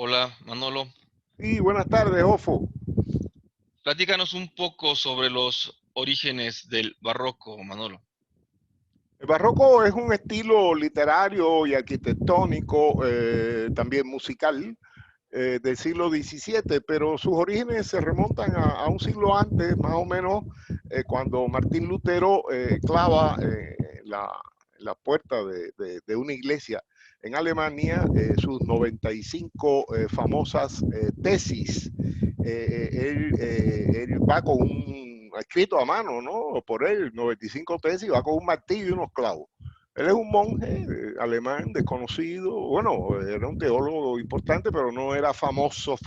Hola, Manolo. Y buenas tardes, Ofo. Platícanos un poco sobre los orígenes del barroco, Manolo. El barroco es un estilo literario y arquitectónico, también musical, del siglo XVII, pero sus orígenes se remontan a un siglo antes, más o menos, cuando Martín Lutero clava la puerta de una iglesia en Alemania, sus 95 famosas tesis. Él va con un escrito a mano, ¿no? Por él, 95 tesis, va con un martillo y unos clavos. Él es un monje alemán desconocido, bueno, era un teólogo importante, pero no era famoso,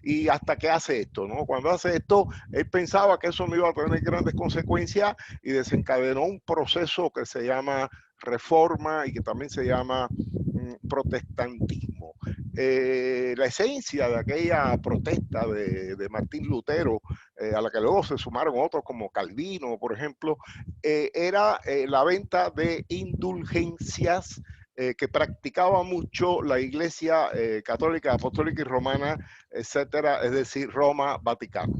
y hasta que hace esto, ¿no? Cuando hace esto, él pensaba que eso no iba a tener grandes consecuencias y desencadenó un proceso que se llama reforma y que también se llama protestantismo. La esencia de aquella protesta de Martín Lutero, a la que luego se sumaron otros como Calvino, por ejemplo, era la venta de indulgencias que practicaba mucho la Iglesia católica, apostólica y romana, etcétera, es decir, Roma, Vaticano.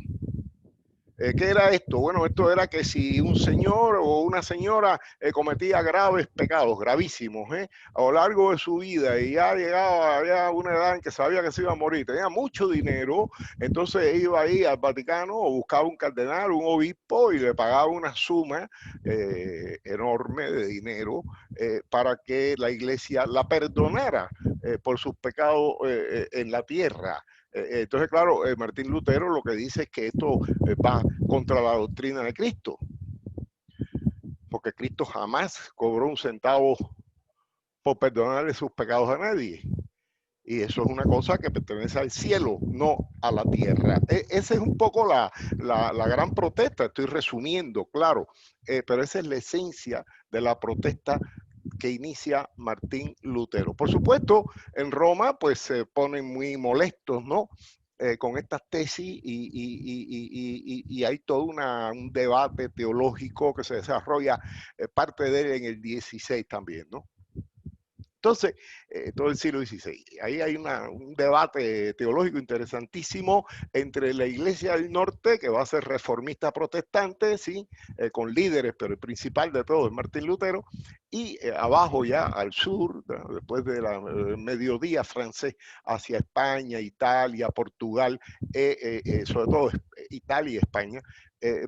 ¿Qué era esto? Bueno, esto era que si un señor o una señora cometía graves pecados, gravísimos, a lo largo de su vida y ya llegaba a una edad en que sabía que se iba a morir, tenía mucho dinero, entonces iba ahí al Vaticano o buscaba un cardenal, un obispo y le pagaba una suma enorme de dinero para que la iglesia la perdonara por sus pecados en la tierra. Entonces, claro, Martín Lutero lo que dice es que esto va contra la doctrina de Cristo, porque Cristo jamás cobró un centavo por perdonarle sus pecados a nadie. Y eso es una cosa que pertenece al cielo, no a la tierra. Esa es un poco la gran protesta, estoy resumiendo, claro, pero esa es la esencia de la protesta que inicia Martín Lutero. Por supuesto, en Roma pues se ponen muy molestos, ¿no? Con estas tesis y hay todo un debate teológico que se desarrolla parte de él en el 16 también, ¿no? Entonces, todo el siglo XVI. Ahí hay un debate teológico interesantísimo entre la Iglesia del Norte, que va a ser reformista protestante, ¿sí? Con líderes, pero el principal de todo es Martín Lutero, y abajo ya al sur, después de la mediodía francés, hacia España, Italia, Portugal, sobre todo Italia y España,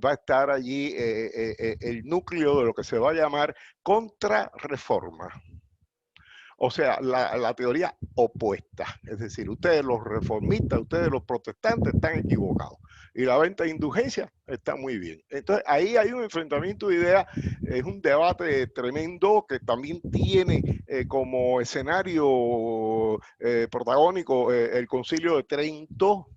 va a estar allí el núcleo de lo que se va a llamar contrarreforma. O sea, la teoría opuesta. Es decir, ustedes los reformistas, ustedes los protestantes están equivocados. Y la venta de indulgencia está muy bien. Entonces, ahí hay un enfrentamiento de ideas, es un debate tremendo que también tiene como escenario protagónico el Concilio de Trento,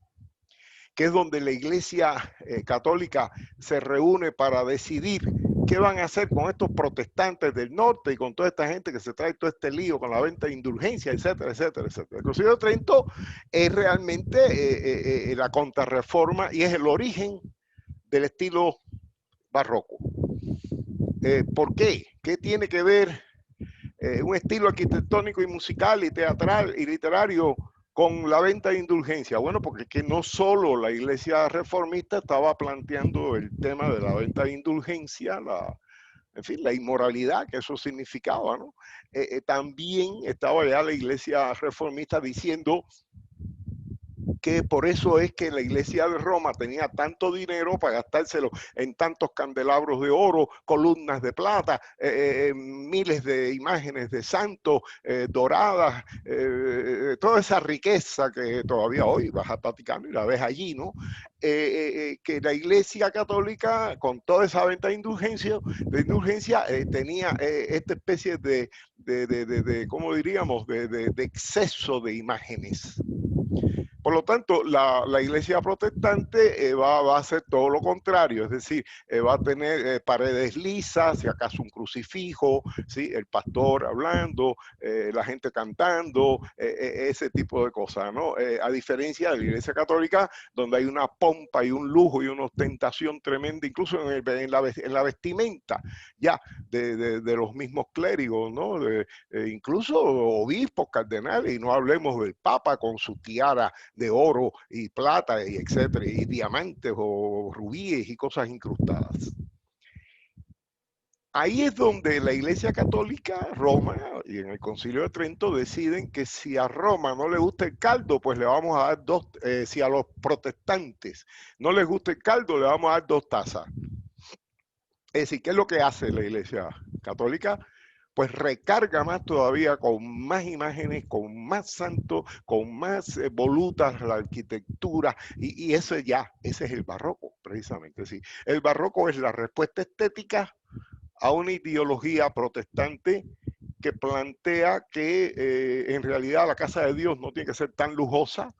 que es donde la Iglesia católica se reúne para decidir qué van a hacer con estos protestantes del norte y con toda esta gente que se trae todo este lío con la venta de indulgencia, etcétera, etcétera, etcétera. El Concilio de Trento es realmente la contrarreforma y es el origen del estilo barroco. ¿Por qué? ¿Qué tiene que ver un estilo arquitectónico y musical y teatral y literario con la venta de indulgencia? Bueno, porque es que no solo la iglesia reformista estaba planteando el tema de la venta de indulgencia, en fin, la inmoralidad que eso significaba, ¿no? También estaba ya la iglesia reformista diciendo que por eso es que la iglesia de Roma tenía tanto dinero para gastárselo en tantos candelabros de oro, columnas de plata, miles de imágenes de santos doradas, toda esa riqueza que todavía hoy vas al Vaticano y la ves allí, ¿no? Que la iglesia católica, con toda esa venta de indulgencia tenía esta especie ¿cómo diríamos?, de exceso de imágenes. Por lo tanto, la iglesia protestante va a hacer todo lo contrario, es decir, va a tener paredes lisas, si acaso un crucifijo, ¿sí? El pastor hablando, la gente cantando, ese tipo de cosas, ¿no? A diferencia de la iglesia católica, donde hay una pompa y un lujo y una ostentación tremenda, incluso en la vestimenta ya de los mismos clérigos, ¿no? Incluso obispos, cardenales, y no hablemos del Papa con su tiara de oro y plata, y etcétera, y diamantes o rubíes y cosas incrustadas. Ahí es donde la Iglesia Católica, Roma y en el Concilio de Trento deciden que si a Roma no le gusta el caldo, pues le vamos a dar dos, si a los protestantes no les gusta el caldo, le vamos a dar 2 tazas. Es decir, ¿qué es lo que hace la Iglesia Católica? Pues recarga más todavía con más imágenes, con más santos, con más volutas, la arquitectura, y ese es el barroco, precisamente. Sí. El barroco es la respuesta estética a una ideología protestante que plantea que en realidad la casa de Dios no tiene que ser tan lujosa.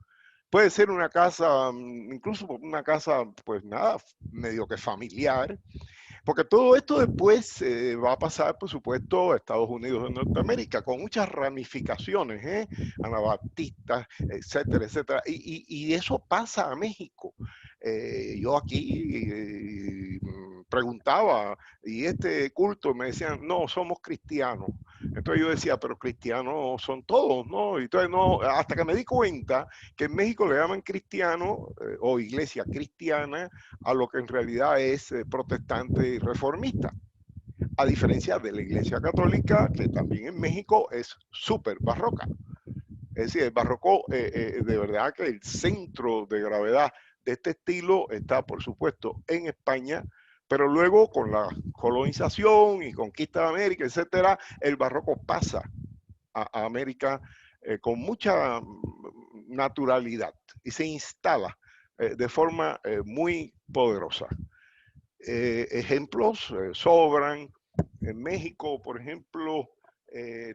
Puede ser una casa, incluso una casa, pues nada, medio que familiar, porque todo esto después va a pasar, por supuesto, a Estados Unidos de Norteamérica, con muchas ramificaciones, anabaptistas, etcétera, etcétera. Y eso pasa a México. Yo aquí preguntaba, y este culto me decían, no, somos cristianos. Entonces yo decía, pero cristianos son todos, ¿no? Y entonces no, hasta que me di cuenta que en México le llaman cristiano o iglesia cristiana a lo que en realidad es protestante y reformista, a diferencia de la Iglesia Católica, que también en México es súper barroca. Es decir, el barroco, de verdad que el centro de gravedad de este estilo está, por supuesto, en España, pero luego con la colonización y conquista de América, etcétera, el barroco pasa a América con mucha naturalidad y se instala de forma muy poderosa. Ejemplos sobran. En México, por ejemplo,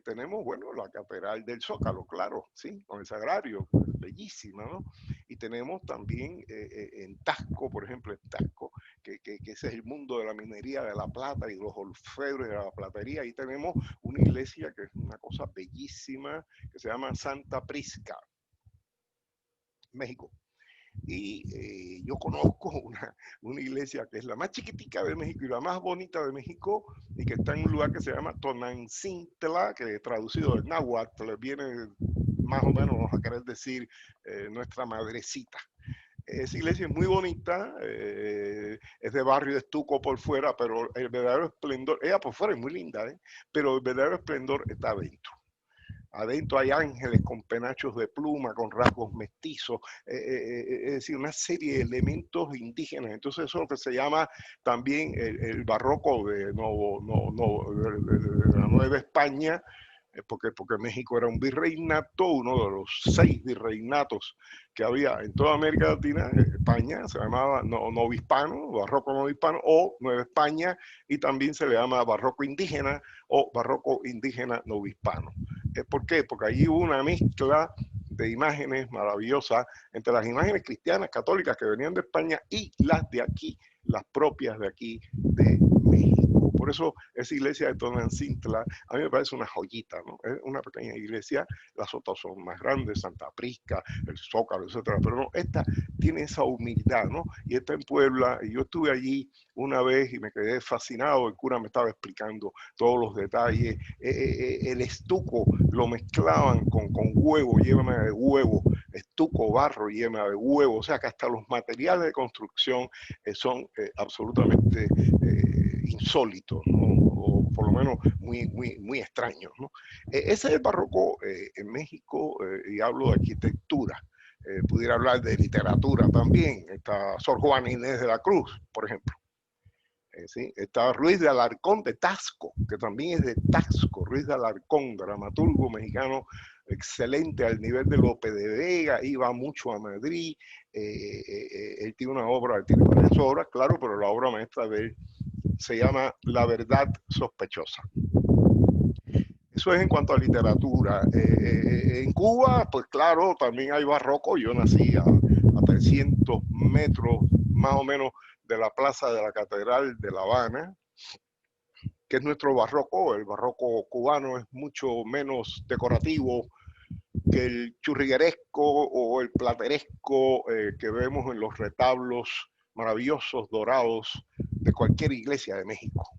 tenemos, bueno, la Catedral del Zócalo, claro, sí, con el Sagrario, bellísima, ¿no? Y tenemos también en Taxco, por ejemplo, en Taxco, que ese es el mundo de la minería de la plata y los orfebres de la platería. Ahí tenemos una iglesia que es una cosa bellísima, que se llama Santa Prisca, México. Y yo conozco una iglesia que es la más chiquitica de México y la más bonita de México y que está en un lugar que se llama Tonancintla, que traducido del náhuatl viene más o menos a querer decir nuestra madrecita. Esa iglesia es muy bonita, es de barrio de estuco por fuera, pero el verdadero esplendor, ella por fuera es muy linda, pero el verdadero esplendor está adentro. Adentro hay ángeles con penachos de pluma, con rasgos mestizos, es decir, una serie de elementos indígenas. Entonces eso es lo que se llama también el barroco de la Nueva España, porque México era un virreinato, uno de los 6 virreinatos que había en toda América Latina. España se llamaba novohispano, barroco novohispano o Nueva España, y también se le llama barroco indígena o barroco indígena novohispano. ¿Por qué? Porque allí hubo una mezcla de imágenes maravillosas entre las imágenes cristianas católicas que venían de España y las de aquí, las propias de aquí de México. Por eso esa iglesia de Tonancintla a mí me parece una joyita, ¿no? Es una pequeña iglesia, las otras son más grandes, Santa Prisca, el Zócalo, etcétera, pero no, esta tiene esa humildad, ¿no? Y está en Puebla, y yo estuve allí una vez y me quedé fascinado, el cura me estaba explicando todos los detalles, el estuco lo mezclaban con huevo, yema de huevo, estuco, barro, yema de huevo, o sea que hasta los materiales de construcción son absolutamente insólitos, ¿no? O por lo menos muy extraños, ¿no? Ese es el barroco en México, y hablo de arquitectura. Pudiera hablar de literatura también. Está Sor Juana Inés de la Cruz, por ejemplo. ¿Sí? Está Ruiz de Alarcón de Taxco, que también es de Taxco. Ruiz de Alarcón, dramaturgo mexicano excelente al nivel de Lope de Vega, iba mucho a Madrid. Él tiene una obra, él tiene varias obras, claro, pero la obra maestra de él se llama La verdad sospechosa. Eso es en cuanto a literatura. En Cuba, pues claro, también hay barroco. Yo nací a 300 metros más o menos de la plaza de la Catedral de La Habana, que es nuestro barroco. El barroco cubano es mucho menos decorativo que el churrigueresco o el plateresco que vemos en los retablos maravillosos dorados de cualquier iglesia de México.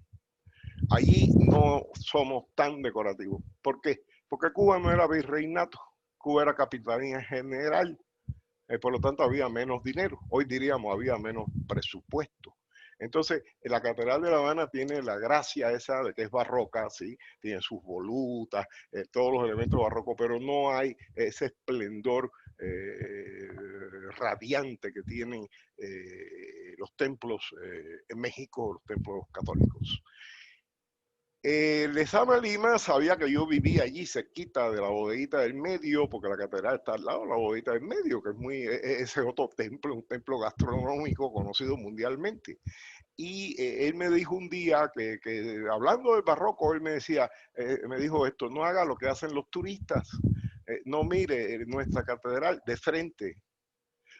Allí no somos tan decorativos. ¿Por qué? Porque Cuba no era virreinato, Cuba era capitanía general, por lo tanto había menos dinero. Hoy diríamos había menos presupuesto. Entonces, la Catedral de La Habana tiene la gracia esa de que es barroca, ¿sí? Tiene sus volutas, todos los elementos barrocos, pero no hay ese esplendor radiante que tienen los templos en México, los templos católicos. Lezama Lima sabía que yo vivía allí cerquita de la bodeguita del medio, porque la catedral está al lado de la bodeguita del medio, que es muy, ese otro templo, un templo gastronómico conocido mundialmente. Y él me dijo un día que hablando del barroco, él me decía, me dijo esto, no haga lo que hacen los turistas, no mire nuestra catedral de frente,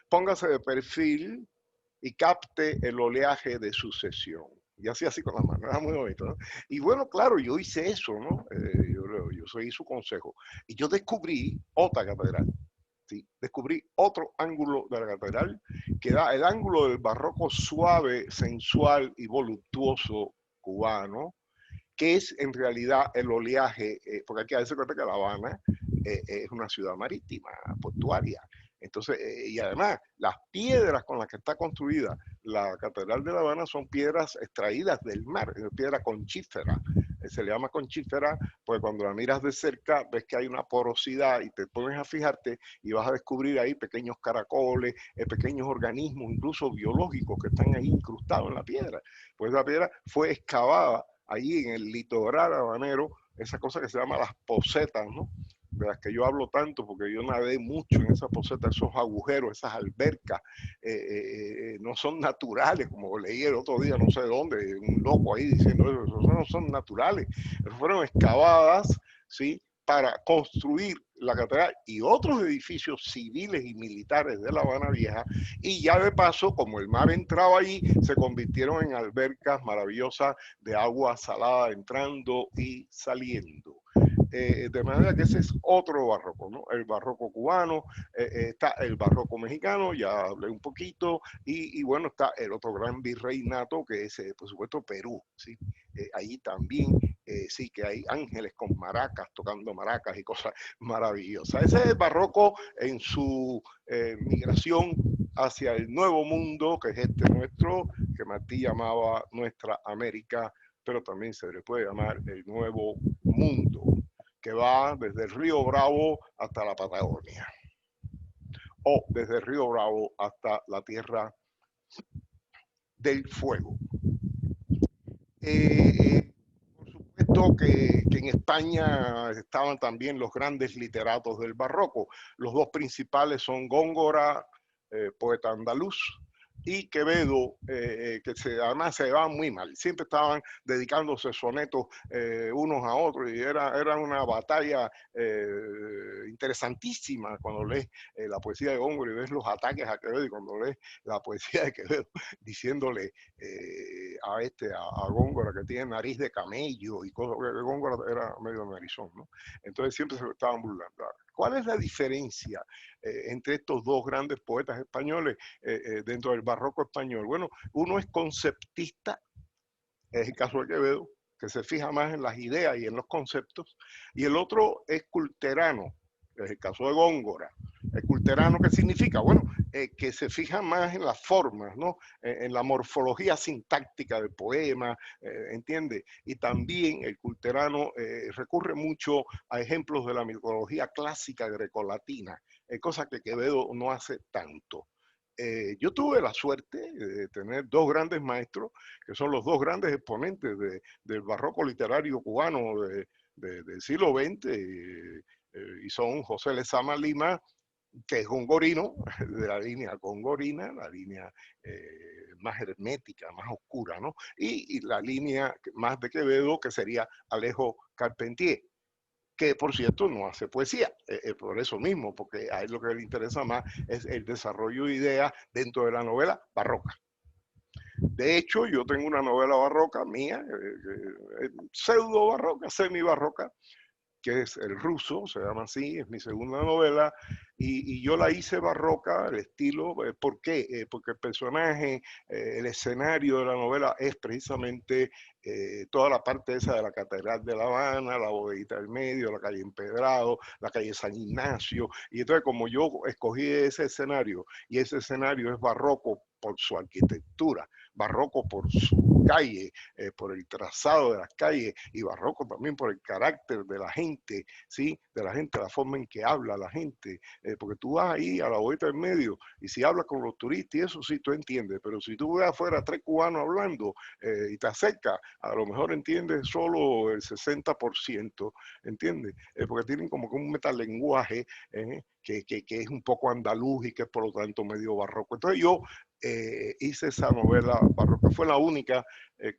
póngase de perfil y capte el oleaje de sucesión. Y así con la mano, era muy bonito, ¿no? Y bueno, claro, yo hice eso, ¿no? Yo seguí su consejo. Y yo descubrí otra catedral, ¿sí? Descubrí otro ángulo de la catedral, que da el ángulo del barroco suave, sensual y voluptuoso cubano, que es en realidad el oleaje, porque hay que darse cuenta que La Habana es una ciudad marítima, portuaria. Entonces, y además, las piedras con las que está construida la Catedral de La Habana son piedras extraídas del mar, piedra conchífera. Se le llama conchífera, pues cuando la miras de cerca ves que hay una porosidad y te pones a fijarte y vas a descubrir ahí pequeños caracoles, pequeños organismos, incluso biológicos que están ahí incrustados en la piedra. Pues la piedra fue excavada allí en el litoral habanero, esa cosa que se llama las posetas, ¿no? De las que yo hablo tanto, porque yo nadé mucho en esas posetas, esos agujeros, esas albercas, no son naturales, como leí el otro día, no sé dónde, un loco ahí diciendo eso no son naturales, fueron excavadas, ¿sí? Para construir la catedral y otros edificios civiles y militares de La Habana Vieja, y ya de paso, como el mar entraba allí, se convirtieron en albercas maravillosas de agua salada entrando y saliendo. De manera que ese es otro barroco, ¿no? El barroco cubano, está el barroco mexicano, ya hablé un poquito, y bueno, está el otro gran virreinato que es, por supuesto, Perú, ¿sí? Allí también sí que hay ángeles con maracas, tocando maracas y cosas maravillosas. Ese es el barroco en su migración hacia el nuevo mundo, que es este nuestro, que Martí llamaba nuestra América, pero también se le puede llamar el nuevo mundo, que va desde el río Bravo hasta la Patagonia, o desde el río Bravo hasta la Tierra del Fuego. Por supuesto que en España estaban también los grandes literatos del barroco. Los dos principales son Góngora, poeta andaluz, y Quevedo, además se llevaban muy mal, siempre estaban dedicándose sonetos unos a otros, y era una batalla interesantísima cuando lees la poesía de Góngora y ves los ataques a Quevedo, y cuando lees la poesía de Quevedo diciéndole a Góngora que tiene nariz de camello y cosas, porque Góngora era medio narizón, ¿no? Entonces siempre se estaban burlando. ¿Cuál es la diferencia entre estos dos grandes poetas españoles dentro del barroco español? Bueno, uno es conceptista, es el caso de Quevedo, que se fija más en las ideas y en los conceptos, y el otro es culterano, es el caso de Góngora. ¿El culterano qué significa? Bueno, que se fija más en las formas, ¿no? En la morfología sintáctica del poema, ¿entiende? Y también el culterano recurre mucho a ejemplos de la mitología clásica grecolatina, cosa que Quevedo no hace tanto. Yo tuve la suerte de tener dos grandes maestros, que son los dos grandes exponentes del barroco literario cubano del siglo XX, y son José Lezama Lima, que es gongorino, de la línea gongorina, la línea más hermética, más oscura, ¿no? Y la línea más de Quevedo, que sería Alejo Carpentier. que por cierto no hace poesía, por eso mismo, porque a él lo que le interesa más es el desarrollo de ideas dentro de la novela barroca. De hecho, yo tengo una novela barroca mía, pseudo barroca, semi barroca, que es El Ruso, se llama así, es mi segunda novela, y yo la hice barroca, el estilo, ¿por qué? Porque el personaje, el escenario de la novela es precisamente toda la parte esa de la Catedral de La Habana, la bodeguita del medio, la calle Empedrado, la calle San Ignacio, y entonces como yo escogí ese escenario, y ese escenario es barroco por su arquitectura, barroco por su calle, por el trazado de las calles, y barroco también por el carácter de la gente, ¿sí? De la gente, la forma en que habla la gente, porque tú vas ahí a la vuelta del medio, y si hablas con los turistas y eso sí tú entiendes, pero si tú ves afuera 3 cubanos hablando y te acercas, a lo mejor entiendes solo el 60%, ¿entiendes? Porque tienen como que un metalenguaje que es un poco andaluz y que es por lo tanto medio barroco. Entonces yo hice esa novela barroca, fue la única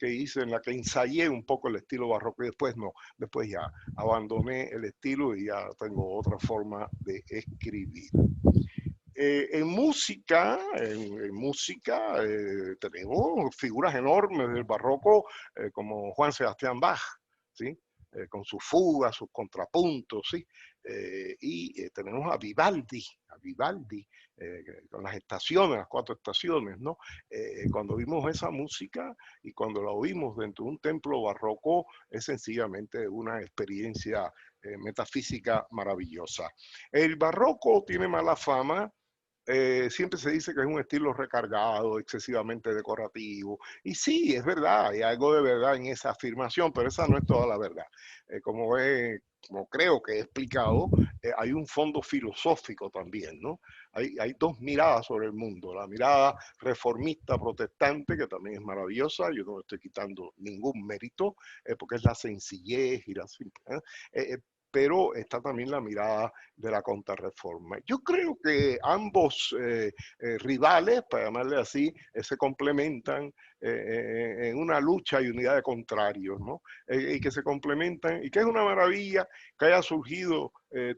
que hice en la que ensayé un poco el estilo barroco y después no, después ya abandoné el estilo y ya tengo otra forma de escribir. En música, tenemos figuras enormes del barroco como Juan Sebastián Bach, ¿sí? Con sus fugas, sus contrapuntos, ¿sí? Y tenemos a Vivaldi con las estaciones, las 4 estaciones, ¿no? Cuando vimos esa música y cuando la oímos dentro de un templo barroco, es sencillamente una experiencia metafísica maravillosa. El barroco tiene mala fama. Siempre se dice que es un estilo recargado, excesivamente decorativo. Y sí, es verdad, hay algo de verdad en esa afirmación, pero esa no es toda la verdad. Como creo que he explicado, hay un fondo filosófico también, ¿no? Hay 2 miradas sobre el mundo. La mirada reformista protestante, que también es maravillosa, yo no le estoy quitando ningún mérito, porque es la sencillez y la simpleza. Pero está también la mirada de la contrarreforma. Yo creo que ambos rivales, para llamarle así, se complementan en una lucha y unidad de contrarios, ¿no? Y que se complementan, y que es una maravilla que haya surgido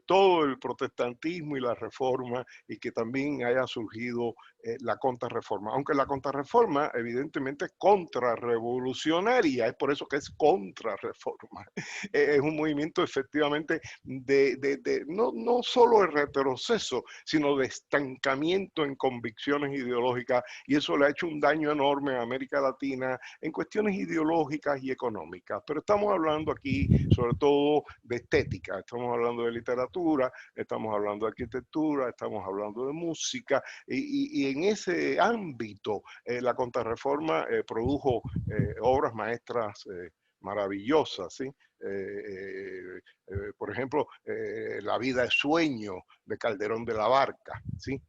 todo el protestantismo y la reforma, y que también haya surgido la contrarreforma. Aunque la contrarreforma evidentemente es contrarrevolucionaria, es por eso que es contrarreforma. Es un movimiento efectivamente no solo de retroceso, sino de estancamiento en convicciones ideológicas, y eso le ha hecho un daño enorme a América Latina en cuestiones ideológicas y económicas. Pero estamos hablando aquí sobre todo de estética, estamos hablando de literatura, estamos hablando de arquitectura, estamos hablando de música, y en ese ámbito la contrarreforma produjo obras maestras maravillosas, ¿sí? Por ejemplo, La vida es sueño de Calderón de la Barca, ¿sí?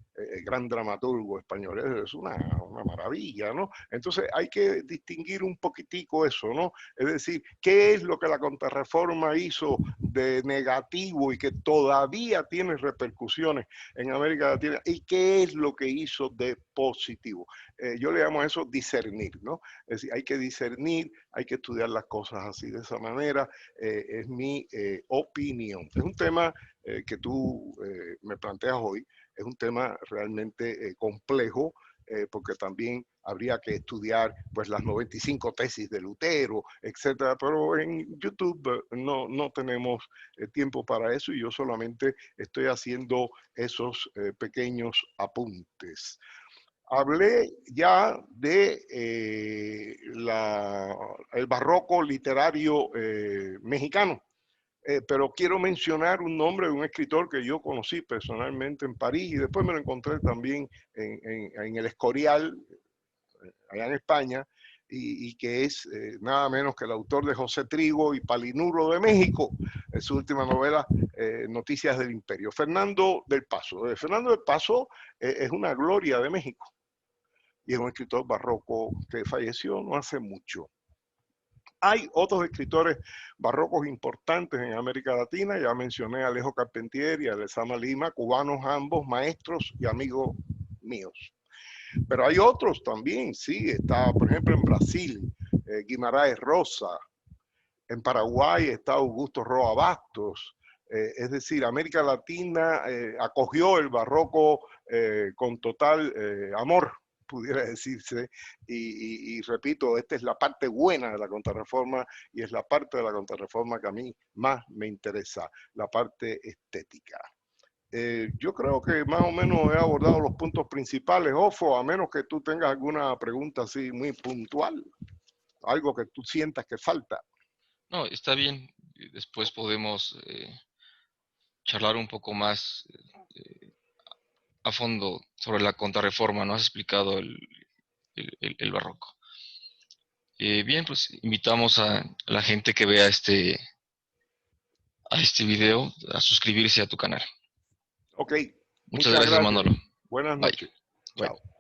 Gran dramaturgo español, es una maravilla, ¿no? Entonces hay que distinguir un poquitico eso, ¿no? Es decir, ¿qué es lo que la contrarreforma hizo de negativo y que todavía tiene repercusiones en América Latina? ¿Y qué es lo que hizo de positivo? Yo le llamo a eso discernir, ¿no? Es decir, hay que discernir, hay que estudiar las cosas así, de esa manera, es mi opinión. Es un tema que tú me planteas hoy, es un tema realmente complejo, porque también habría que estudiar pues las 95 tesis de Lutero, etcétera, pero en YouTube no tenemos tiempo para eso y yo solamente estoy haciendo esos pequeños apuntes. Hablé ya de el barroco literario mexicano, pero quiero mencionar un nombre de un escritor que yo conocí personalmente en París y después me lo encontré también en el Escorial, allá en España, y que es nada menos que el autor de José Trigo y Palinuro de México, en su última novela, Noticias del Imperio. Fernando del Paso. Fernando del Paso es una gloria de México y es un escritor barroco que falleció no hace mucho. Hay otros escritores barrocos importantes en América Latina, ya mencioné a Alejo Carpentier y a Lezama Lima, cubanos ambos, maestros y amigos míos. Pero hay otros también, sí, está por ejemplo en Brasil, Guimarães Rosa, en Paraguay está Augusto Roa Bastos, Es decir, América Latina acogió el barroco con total amor, pudiera decirse, y repito, esta es la parte buena de la contrarreforma y es la parte de la contrarreforma que a mí más me interesa, la parte estética. Yo creo que más o menos he abordado los puntos principales, Ofo, a menos que tú tengas alguna pregunta así muy puntual, algo que tú sientas que falta. No, está bien. Después podemos charlar un poco más a fondo sobre la contrarreforma. No has explicado el barroco. Bien, pues invitamos a la gente que vea a este video a suscribirse a tu canal. Ok, Muchas muchas gracias, gracias. Manolo. Buenas Bye. noches. Bye. Chao.